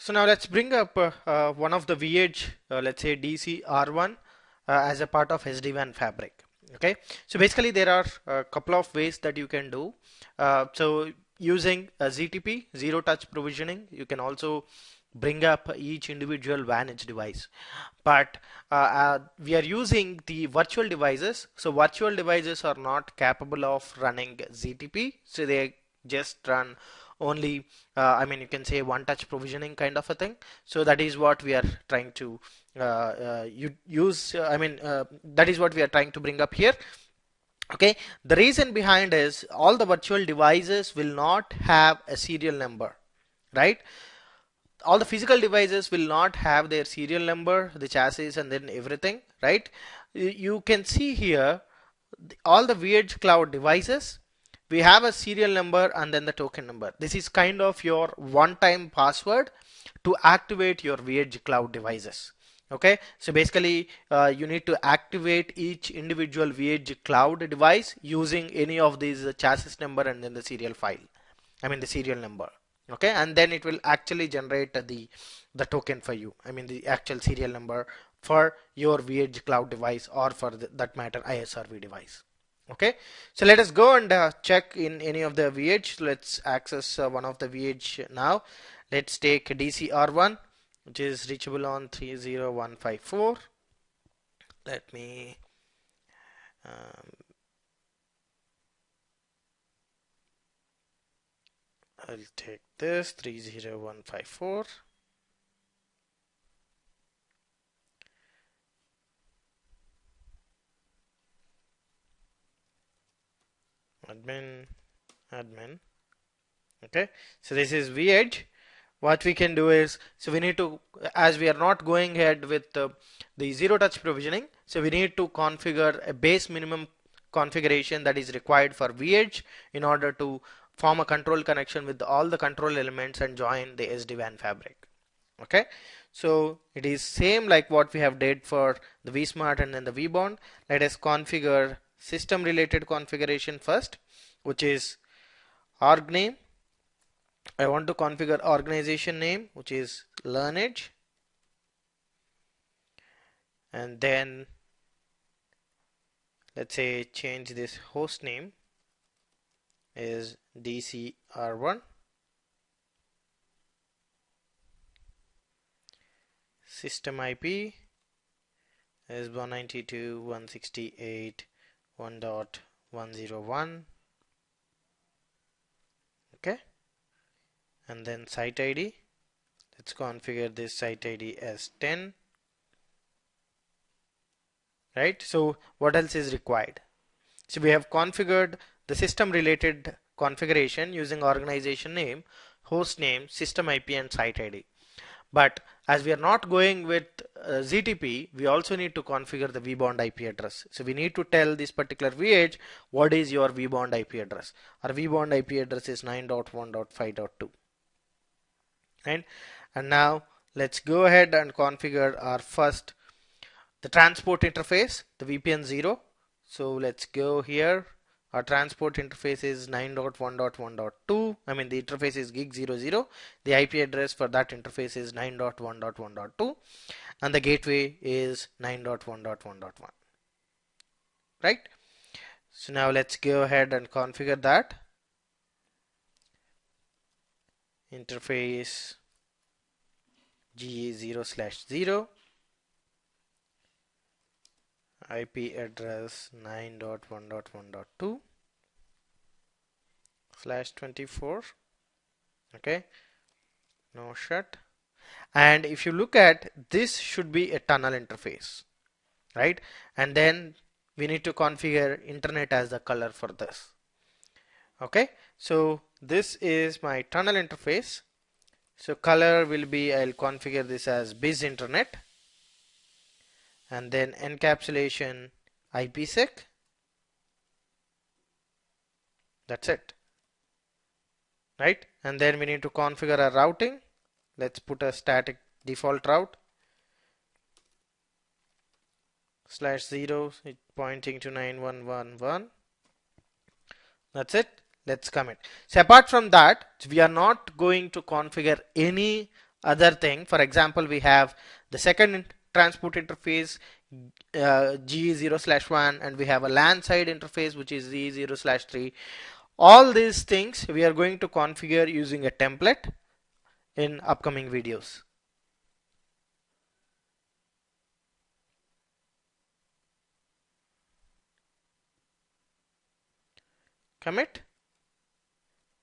So now let's bring up one of the VH, let's say DC-R1 as a part of SD-WAN fabric. Okay, so basically there are a couple of ways that you can do. So using ZTP, zero touch provisioning, you can also bring up each individual WAN edge device. But we are using the virtual devices. So virtual devices are not capable of running ZTP. So they just run only, I mean, you can say one touch provisioning kind of a thing. So that is what we are trying to use. That is what we are trying to bring up here. Okay, the reason behind is all the virtual devices will not have a serial number, right? All the physical devices will not have their serial number, the chassis, and then everything, right? You can see here all the VH Cloud devices, we have a serial number and then the token number. This is kind of your one-time password to activate your VH Cloud devices. Okay, so basically you need to activate each individual VH Cloud device using any of these chassis number and then the serial file. I mean the serial number. Okay, and then it will actually generate the token for you. I mean the actual serial number for your VH Cloud device, or for that matter ISRV device. Okay, so let us go and check in any of the VH. Let's access one of the VH now. Let's take DC-R1, which is reachable on 30154. Let me I'll take this 30154. admin. Okay, so this is VH. What we can do is, so we need to, as we are not going ahead with the zero touch provisioning, so we need to configure a base minimum configuration that is required for VH in order to form a control connection with all the control elements and join the SD-WAN fabric. Okay, so it is same like what we have did for the vSmart and then the vBond. Let us configure system related configuration first, which is org name. I want to configure organization name, which is Learnage, and then let's say change this host name is DC-R1. System IP is 192.168.1.101. Okay, and then site ID, let's configure this site ID as 10. Right, so what else is required? So we have configured the system related configuration using organization name, host name, system IP, and site ID. But as we are not going with ZTP, we also need to configure the vBond IP address. So we need to tell this particular VH what is your vBond IP address. Our vBond IP address is 9.1.5.2. Right? And now let's go ahead and configure our first, the transport interface, the VPN 0. So let's go here. Our transport interface is 9.1.1.2. I mean the interface is gig 00. The IP address for that interface is 9.1.1.2, and the gateway is 9.1.1.1. Right? So now let's go ahead and configure that. Interface GA0/0. IP address 9.1.1.2/24. Okay, no shut. And if you look at this, should be a tunnel interface, right? And then we need to configure internet as the color for this. Okay, so this is my tunnel interface. So color will be, I'll configure this as biz internet, and then encapsulation IPsec. That's it, right? And then we need to configure our routing. Let's put a static default route /0 pointing to 9.1.1.1. That's it. Let's commit. So apart from that, we are not going to configure any other thing. For example, we have the second transport interface G0/1, and we have a LAN side interface which is Z0/3. All these things we are going to configure using a template in upcoming videos. Commit.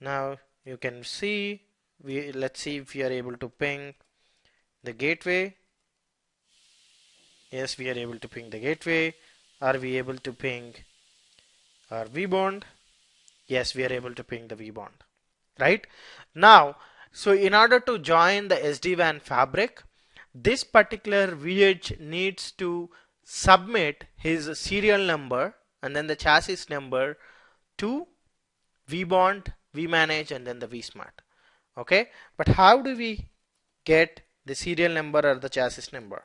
Now you can see, let's see if we are able to ping the gateway. Yes, we are able to ping the gateway. Are we able to ping our vbond? Yes, we are able to ping the vbond. Right now, so in order to join the SD-WAN fabric, this particular VH needs to submit his serial number and then the chassis number to vbond, vmanage, and then the vsmart. Okay, but how do we get the serial number or the chassis number?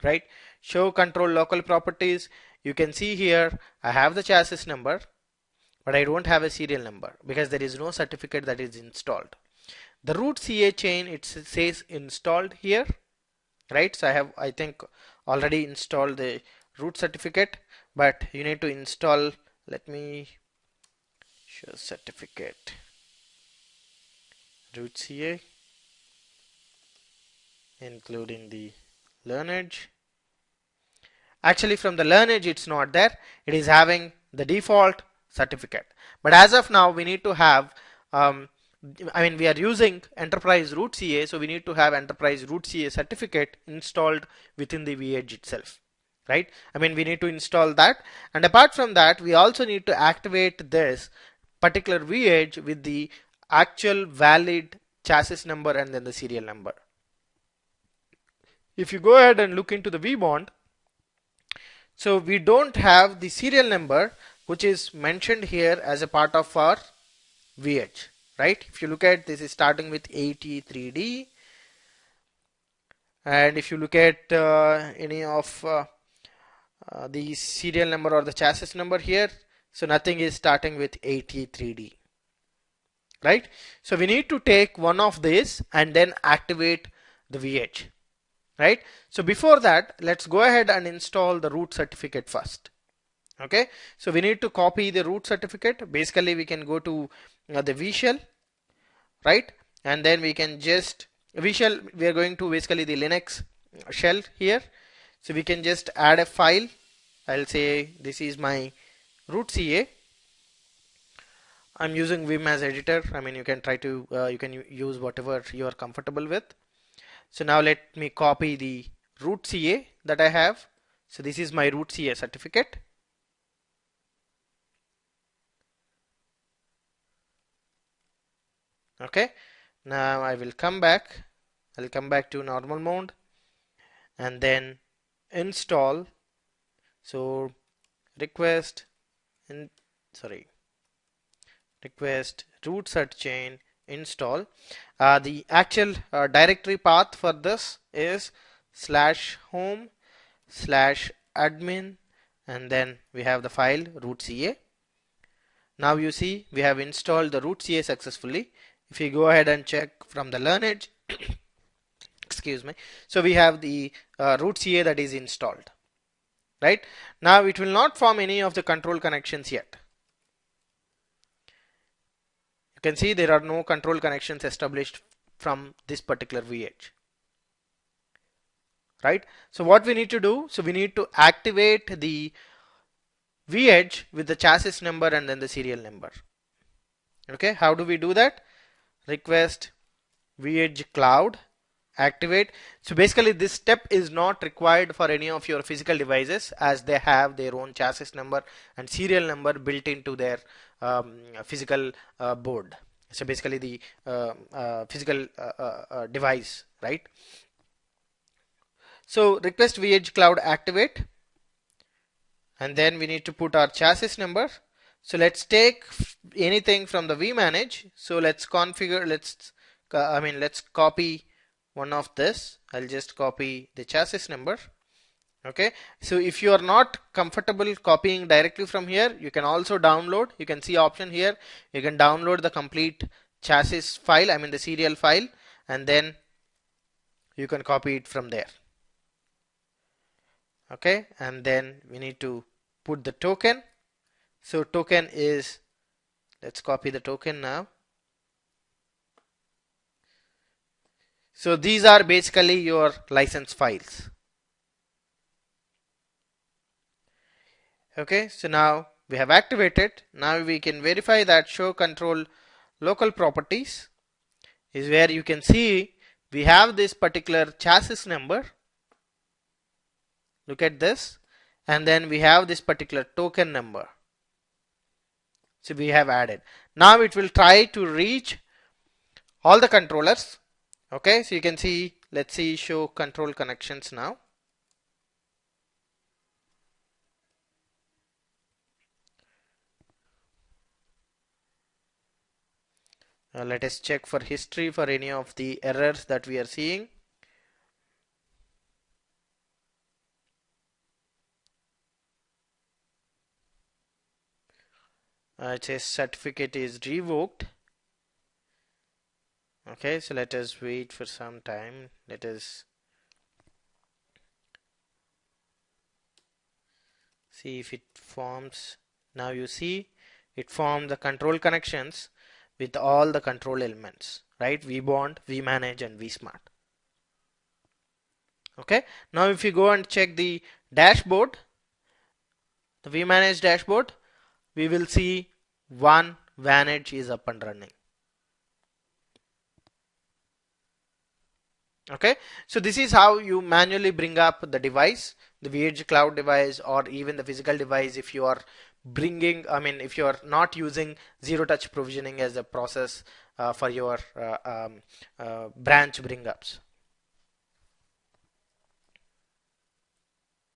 Right, show control local properties. You can see here I have the chassis number, but I don't have a serial number because there is no certificate that is installed. The root CA chain, it says installed here, right? So I have, I think, already installed the root certificate, but you need to install, let me show certificate, root CA, including the lineage. Actually, from the lineage it's not there, it is having the default certificate, but as of now we need to have we are using enterprise root CA, so we need to have enterprise root CA certificate installed within the VH itself, right? We need to install that, and apart from that we also need to activate this particular VH with the actual valid chassis number and then the serial number. If you go ahead and look into the vbond, so we don't have the serial number which is mentioned here as a part of our VH, right? If you look at this, is starting with 83D, and if you look at any of the serial number or the chassis number here, so nothing is starting with 83D, right? So we need to take one of these and then activate the VH, right? So before that, let's go ahead and install the root certificate first. Okay, so we need to copy the root certificate. Basically we can go to the vshell, right? And then we can just vshell, we are going to basically the Linux shell here, so we can just add a file. I'll say this is my root CA. I'm using Vim as editor. You can try to you can use whatever you are comfortable with. So now let me copy the root CA that I have. So this is my root CA certificate. Okay, now I will come back. I'll come back to normal mode and then install. So request request root cert chain install. The actual directory path for this is /home/admin, and then we have the file root CA. Now you see we have installed the root CA successfully. If you go ahead and check from the lineage, excuse me, so we have the root CA that is installed, right? Now it will not form any of the control connections yet. You can see there are no control connections established from this particular VH, right? So what we need to do, so we need to activate the VH with the chassis number and then the serial number. Okay, how do we do that? Request VH cloud activate. So basically this step is not required for any of your physical devices, as they have their own chassis number and serial number built into their physical board. So basically the physical device, right? So request VH cloud activate, and then we need to put our chassis number. So let's take anything from the vmanage. So let's configure, let's copy one of this. I'll just copy the chassis number. Okay, so if you are not comfortable copying directly from here, you can also download. You can see option here, you can download the complete chassis file, the serial file, and then you can copy it from there. Okay, and then we need to put the token. So token is, let's copy the token now. So these are basically your license files. Okay, so now we have activated. Now we can verify that show control local properties is where you can see we have this particular chassis number. Look at this, and then we have this particular token number. So we have added. Now it will try to reach all the controllers. Okay, so you can see, let's see, show control connections now. Let us check for history for any of the errors that we are seeing. It says certificate is revoked. Okay, so let us wait for some time. Let us see if it forms. Now you see it formed the control connections with all the control elements, right? vBond, vManage, and vSmart. Okay, now if you go and check the dashboard, the vManage dashboard, we will see one Vantage is up and running. Okay, so this is how you manually bring up the device, the VH cloud device, or even the physical device if you are bringing, if you are not using zero touch provisioning as a process for your branch bring ups.